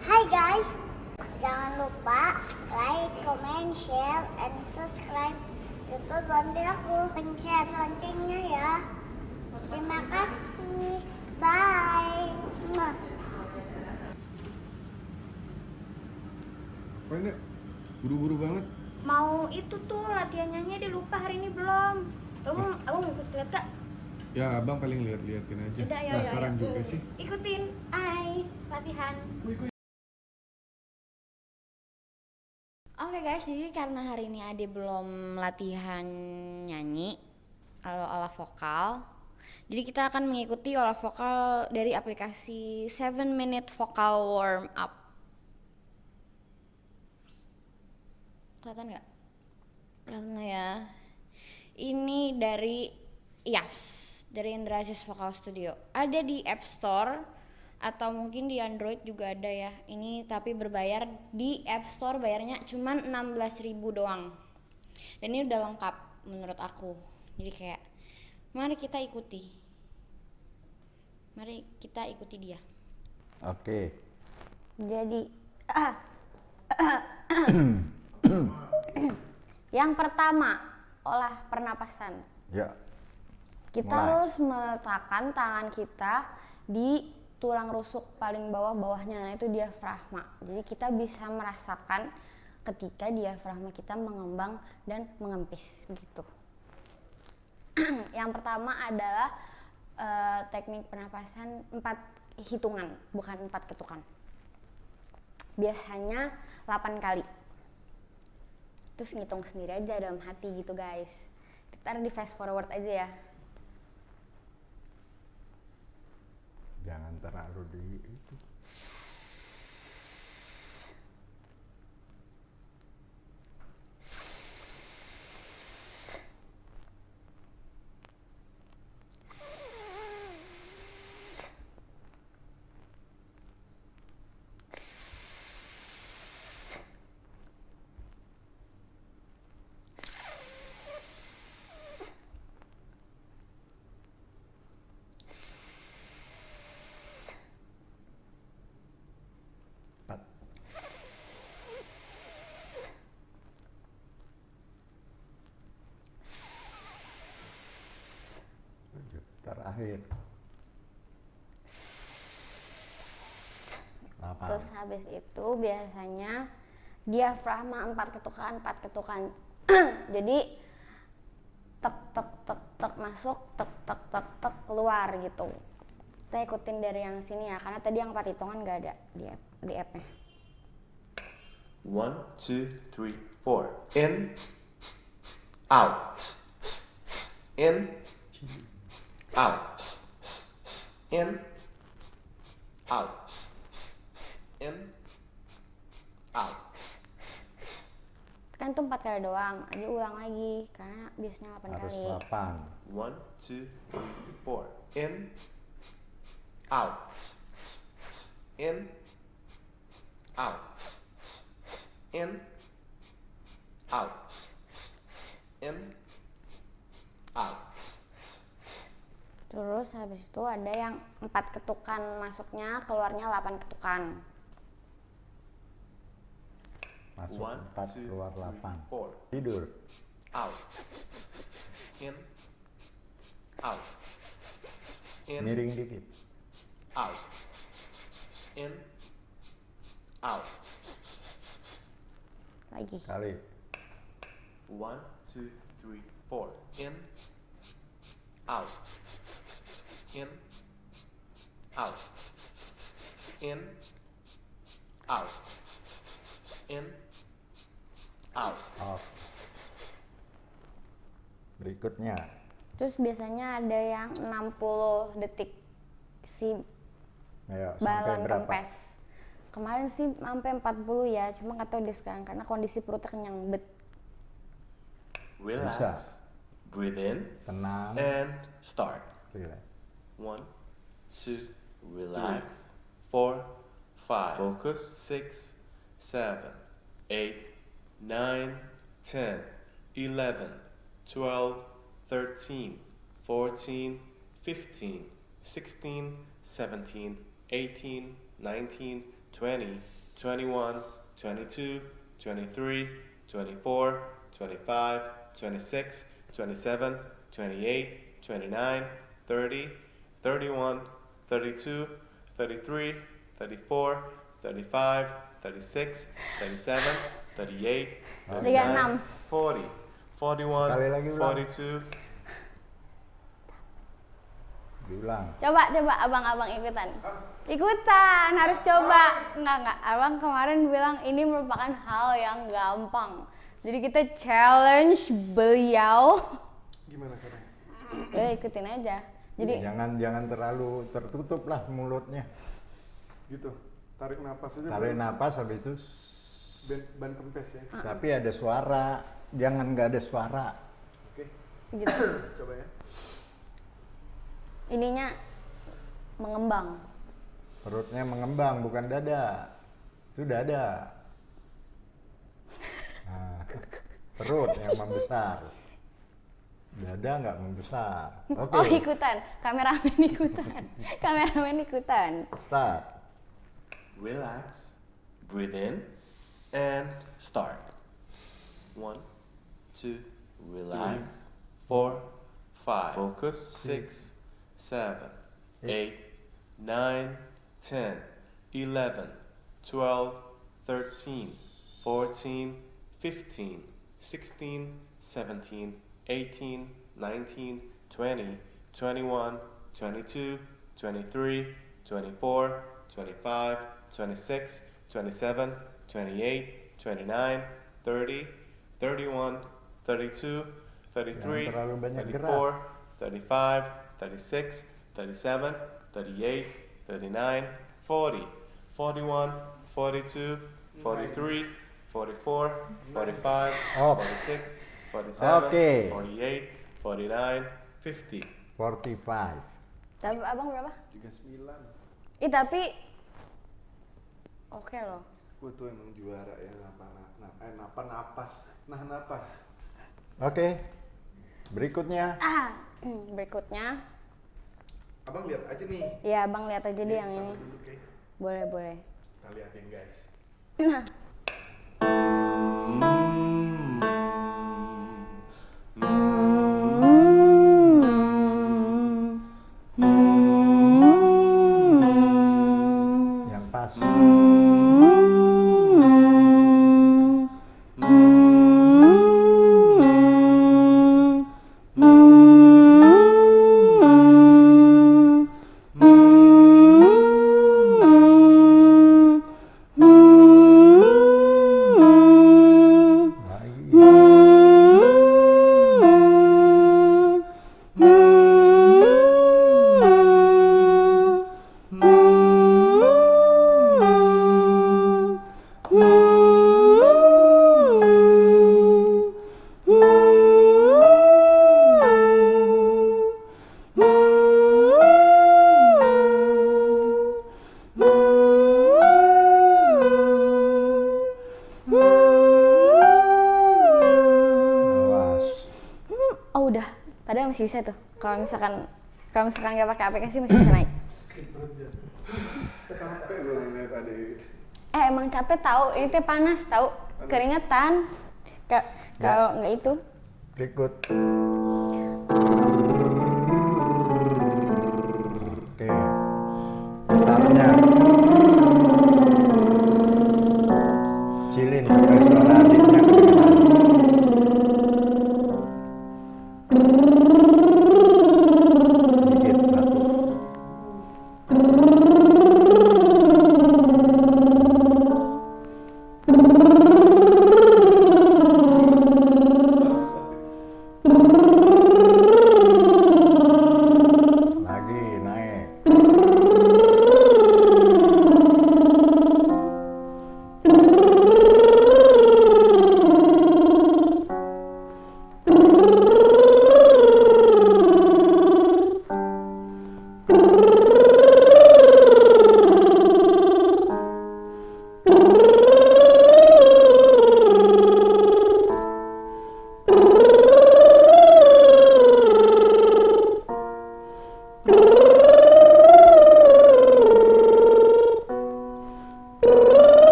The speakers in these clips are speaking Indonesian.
Hai guys, jangan lupa like, comment, share, and subscribe YouTube Bonde aku. Pencet loncengnya ya. Terima kasih. Bye. Mwah. Apa ini? Buru-buru banget. Mau itu tuh latihan nyanyi dia lupa hari ini belum. Abang ikut lihat gak? Ya abang paling lihat-lihatin aja. Udah, ya, Penasaran juga sih. Ikutin, latihan. Oke guys, jadi karena hari ini Ade belum latihan nyanyi ala vokal, jadi kita akan mengikuti olah vokal dari aplikasi 7 Minute Vocal Warm Up. Kelihatan nggak? Kelihatan ya. Ini dari IAVS, dari Indrasis Vocal Studio. Ada di App Store atau mungkin di Android juga ada ya. Ini tapi berbayar. Di App Store bayarnya cuman 16.000 doang. Dan ini udah lengkap menurut aku. Jadi kayak mari kita ikuti. Mari kita ikuti dia. Oke. Jadi yang pertama, olah pernapasan. Ya. Kita Mulai. harus meletakkan tangan kita di tulang rusuk paling bawahnya, nah itu diafragma. Jadi kita bisa merasakan ketika diafragma kita mengembang dan mengempis gitu. Yang pertama adalah teknik pernapasan 4 hitungan, bukan 4 ketukan. Biasanya 8 kali. Terus ngitung sendiri aja dalam hati gitu guys. Kita di fast forward aja ya. Jangan terlalu di itu. Empat. Tujuh. Terakhir. 8. Terus habis itu biasanya diafragma 4 ketukan. Jadi tek tek tek tek masuk, tek tek tek tek keluar gitu. Kita ikutin dari yang sini ya, karena tadi yang 4 hitungan nggak ada di app-nya. 1, 2, 3, 4. In, out. In, out. In, out. In, out. Kan tuh 4 kali doang, jadi ulang lagi karena biasanya 8 Harus kali. 8. 1, 2, 3, 4. In, out. In, out. In, out. In, out. Terus habis itu ada yang 4 ketukan masuknya, keluarnya 8 ketukan. Masuk 1, 4, 2, keluar 3, 8. 4. Tidur. Out. In, out. In, Miring dikit. out. In, out. Lagi. Kali. 1, 2, 3, 4. In, out. In, out. In, out. In, out. Off. Berikutnya. Terus biasanya ada yang 60 detik si Ayo, sampai balon berapa? kempes. Kemarin sih sampai 40 ya, cuma nggak tahu deh sekarang karena kondisi perutnya kenyang bet. Relax. Bisa. Breathe in Tenang. and start. Relax. 1, 2, relax. 4, 5, focus. 6, 7, 8, 9, 10, 11, 12, 13, 14, 15, 16, 17, 18, 19, 20, 21, 22, 23, 24, 25, 26, 27, 28, 29, 30, 31, 32, 33, 34, 35, 36, 37, 38, 39, 40, 41, Sekali lagi ulang. 42. Diulang. Coba abang ikutan. Ikutan, harus coba. Enggak. Abang kemarin bilang ini merupakan hal yang gampang. Jadi kita challenge beliau. Gimana caranya? Ya ikutin aja. Jadi Jangan terlalu tertutup lah mulutnya. Gitu. Tarik napas aja. Tarik Bro. napas habis itu Ban kempes ya. tapi ada suara. Jangan nggak ada suara. Oke. gitu. Coba ya. Ininya mengembang. Perutnya mengembang bukan dada. Itu dada. Nah, perut yang membesar. Dada nggak membesar. Oke. Oh ikutan, kameramen ikutan. Start. Relax, breathe in, and start. 1, 2, relax. 4, 5, focus. 6, 7, 8, 9, 10, 11, 12, 13, 14, 15, 16, 17, 18, 19, 20, 21, 22, 23, 24, 25, 26, 27, 28, 29, 30, 31, 32, 33, Jangan terlalu banyak 34, 35, 36, 37, 38, 39, 40, 41, 42, 43, 44, 45, Off. 46, 47, Oke. 48, 49, 50. 45. Tapi abang berapa? 39. Tapi oke loh. Gue tuh emang juara ya napas. Oke. Berikutnya. Berikutnya. Abang lihat aja nih. Ya abang lihat aja deh yang ini. Sampai dulu, Kay. Boleh. Kita liatin guys. Nah. Yang pas. Lagi. Awas. Oh udah. Padahal masih bisa tuh. Kalau misalkan nggak pakai aplikasi masih bisa naik. Capek gue ngeliat tadi. Emang capek tahu. Ini teh panas tahu. Keringetan. Kalau nggak itu. Berikut. Oke. Gitarnya. Kecilin supaya suara adiknya kedengeran. Dikit satu.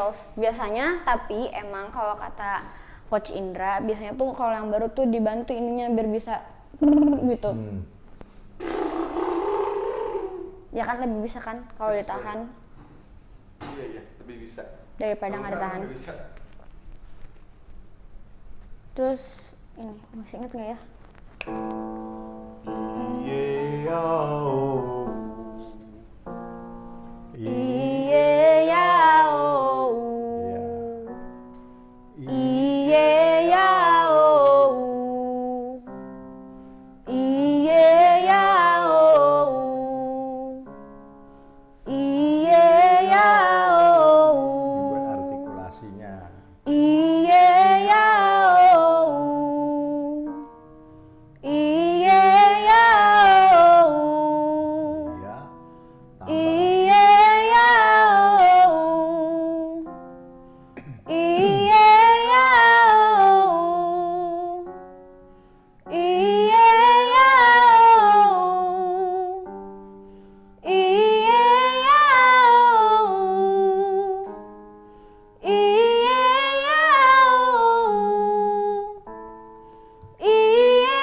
trills biasanya, tapi emang kalau kata Coach Indra biasanya tuh kalau yang baru tuh dibantu ininya biar bisa gitu. Ya kan lebih bisa kan kalau ditahan Iya, lebih bisa. daripada Kalau nggak nggak, ditahan. nggak bisa. Terus ini masih inget nggak ya? Iye ya oh. Iye ya oh. Iye ya oh. Iye ya oh. Dibuat artikulasinya. Iye ya oh. Iye ya oh. Ya. Tambah. Iye ya oh. Iye ya oh. Iye ya oh. Iye ya oh. Iye ya oh. Iye ya oh.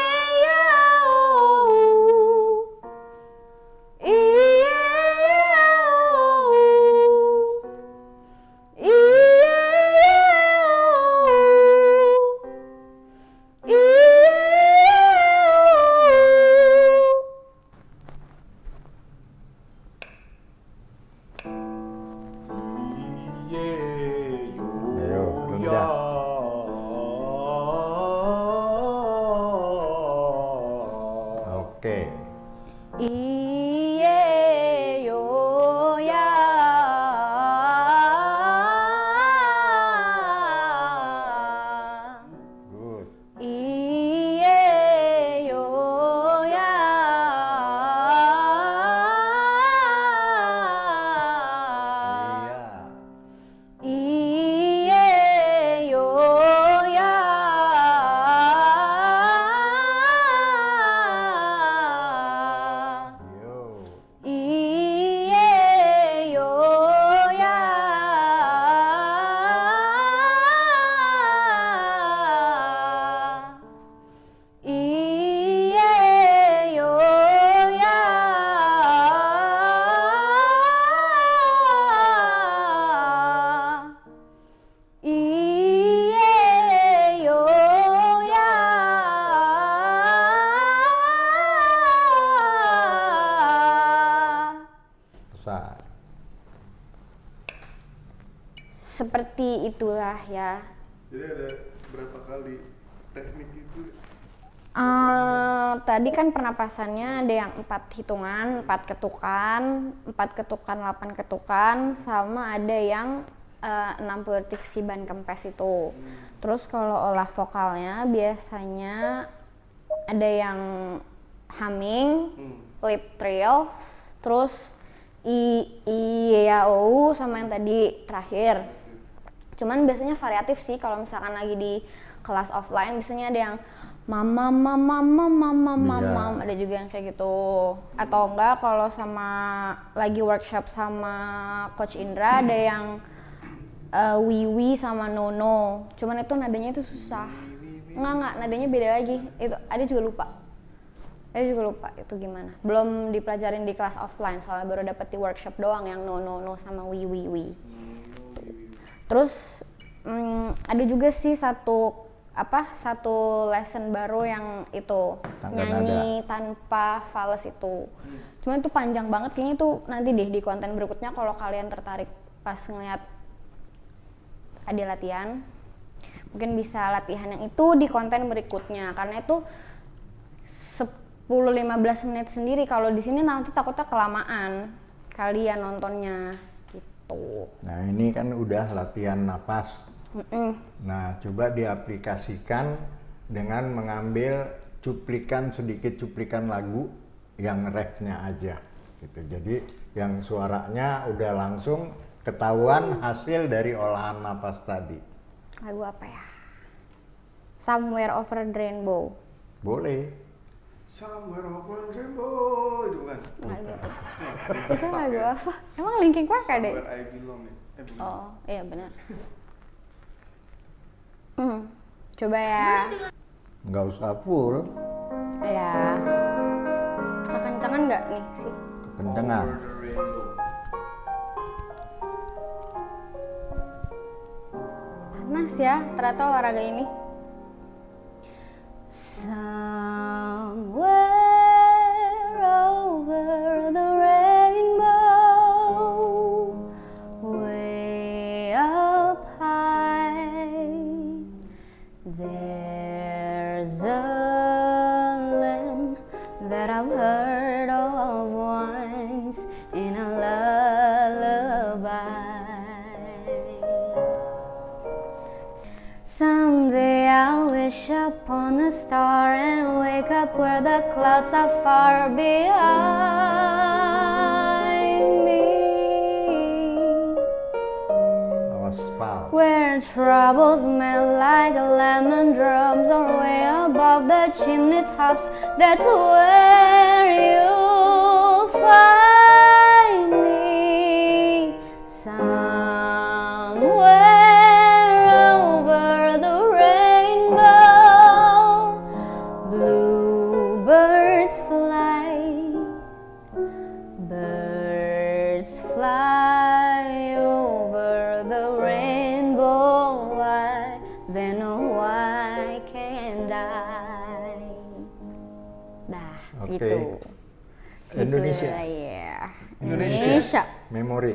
Ayo, rendah. Oke. Iye yo ya. Good. Iye yo ya. Iya. Iye yo ya. Yo. Iye yo ya. Iye yo ya. Iye yo ya. Besar. Seperti itulah ya. Jadi ada berapa kali teknik itu? Tadi kan pernapasannya ada yang 4 hitungan, 4 ketukan, 4 ketukan, 8 ketukan, sama ada yang 60 detik si ban kempes itu. Terus kalau olah vokalnya biasanya ada yang humming, lip trill, terus ya o sama yang tadi terakhir. Cuman biasanya variatif sih kalau misalkan lagi di kelas offline biasanya ada yang mama ada juga yang kayak gitu. Atau enggak kalau sama lagi workshop sama Coach Indra ada yang wiwi sama nono. Cuman itu nadanya itu susah. Enggak, nadanya beda lagi. Itu ada juga lupa. Ada juga lupa itu gimana. Belum dipelajarin di kelas offline soalnya baru dapet di workshop doang yang no sama wi. Terus ada juga sih satu lesson baru yang itu Tangga nyanyi tanpa fals itu. Cuman itu panjang banget kayaknya itu nanti deh di konten berikutnya kalau kalian tertarik pas ngeliat ada latihan. Mungkin bisa latihan yang itu di konten berikutnya karena itu 10-15 menit sendiri. Kalau di sini nanti takutnya kelamaan kalian nontonnya gitu. Nah ini kan udah latihan napas. Nah coba diaplikasikan dengan mengambil sedikit cuplikan lagu yang rapnya aja gitu. Jadi yang suaranya udah langsung ketahuan hasil dari olahan napas tadi. Lagu apa ya? Somewhere Over the Rainbow. Boleh. Somewhere over the rainbow itu bukan? Nggak gitu. Itu lagu apa? Emang Linkin Park ada? Where I Belong ya? Oh, iya benar. Coba ya. Nggak usah full, Ya. Kekencangan nggak nih sih? kekencengan. Over the rainbow. Panas ya ternyata olahraga ini. Somewhere over the rainbow, way up high, there's a land that I've heard of once in a lullaby. Someday I'll wish upon a star and wake up where the clouds are far behind me, Awas pal. where troubles melt like lemon drops, or way above the chimney tops. That's where you'll find me. Somewhere over the rainbow, bluebirds fly, birds fly over the rainbow. Why then why can't I? Dah, Oke. segitu. Indonesia. lah ya. Indonesia. Indonesia. Memori.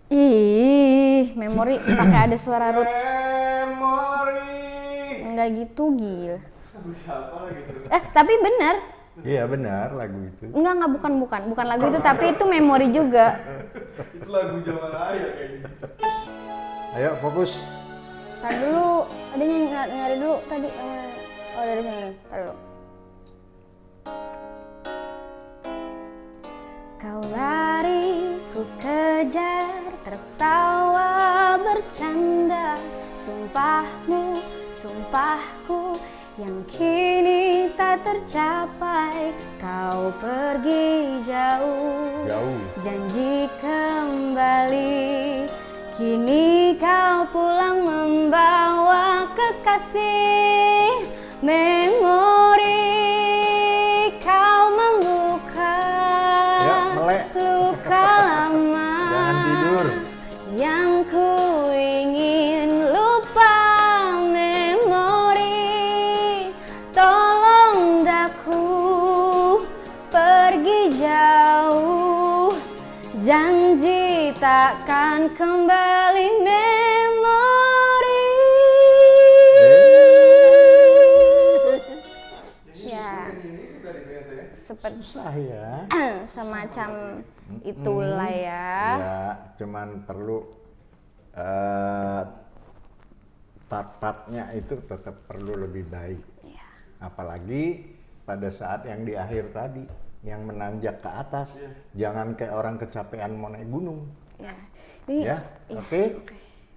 Ih, memori pakai ada suara root. Memori. Enggak gitu, Gil. Lagu siapa lagi tuh? Tapi bener. Iya benar lagu itu. Enggak, bukan lagu itu, tapi itu memori juga. Itu lagu zaman ayah kayaknya. Ayo fokus. Tar dulu, ada nyari dulu tadi. Oh, dari sini. Tar dulu. Kau lari, ku kejar, tertawa bercanda. Sumpahmu, sumpahku yang kini tak tercapai. Kau pergi jauh, Jauh. janji kembali. Kini kau pulang membawa kekasih. Memori kau membuka Ya, melek. luka lama. Jangan tidur. Yang ku ingin lupa. Memori, tolong daku pergi jauh. Janji takkan kembali. Memori. Ya, seperti Susah ya. semacam itulah ya. Ya, cuman perlu part-partnya itu tetap perlu lebih baik. Ya. Apalagi pada saat yang di akhir tadi, yang menanjak ke atas. Jangan kayak orang kecapean mau naik gunung. Ya. Ini, Ya, iya, oke.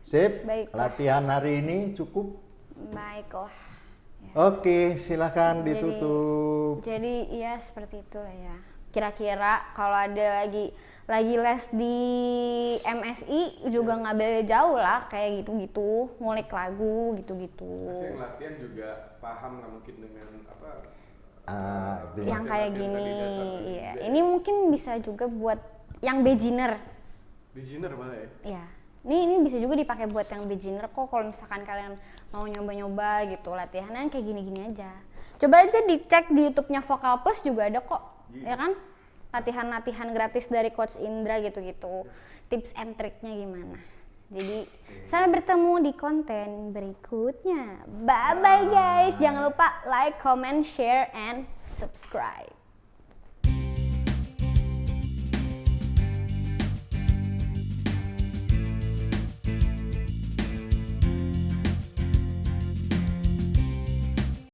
Sip. Baiklah. Latihan hari ini cukup. Baiklah. Oke, silakan ditutup. Jadi ya seperti itu lah ya. Kira-kira kalau ada lagi les di MSI juga nggak beda jauh lah kayak gitu-gitu, ngulik lagu gitu-gitu. Pasti yang latihan juga paham nggak mungkin dengan apa? Yang kayak latihan gini, tadi dasar iya. juga. Ini mungkin bisa juga buat yang beginner. Beginner malah ya. Ya. Ini bisa juga dipakai buat yang beginner kok kalau misalkan kalian mau nyoba-nyoba gitu latihannya kayak gini-gini aja. Coba aja dicek di YouTube-nya Vokal Plus juga ada kok. Ya kan? Latihan-latihan gratis dari Coach Indra gitu-gitu. Tips and triknya gimana. Jadi sampai bertemu di konten berikutnya. Bye bye guys. Jangan lupa like, comment, share and subscribe.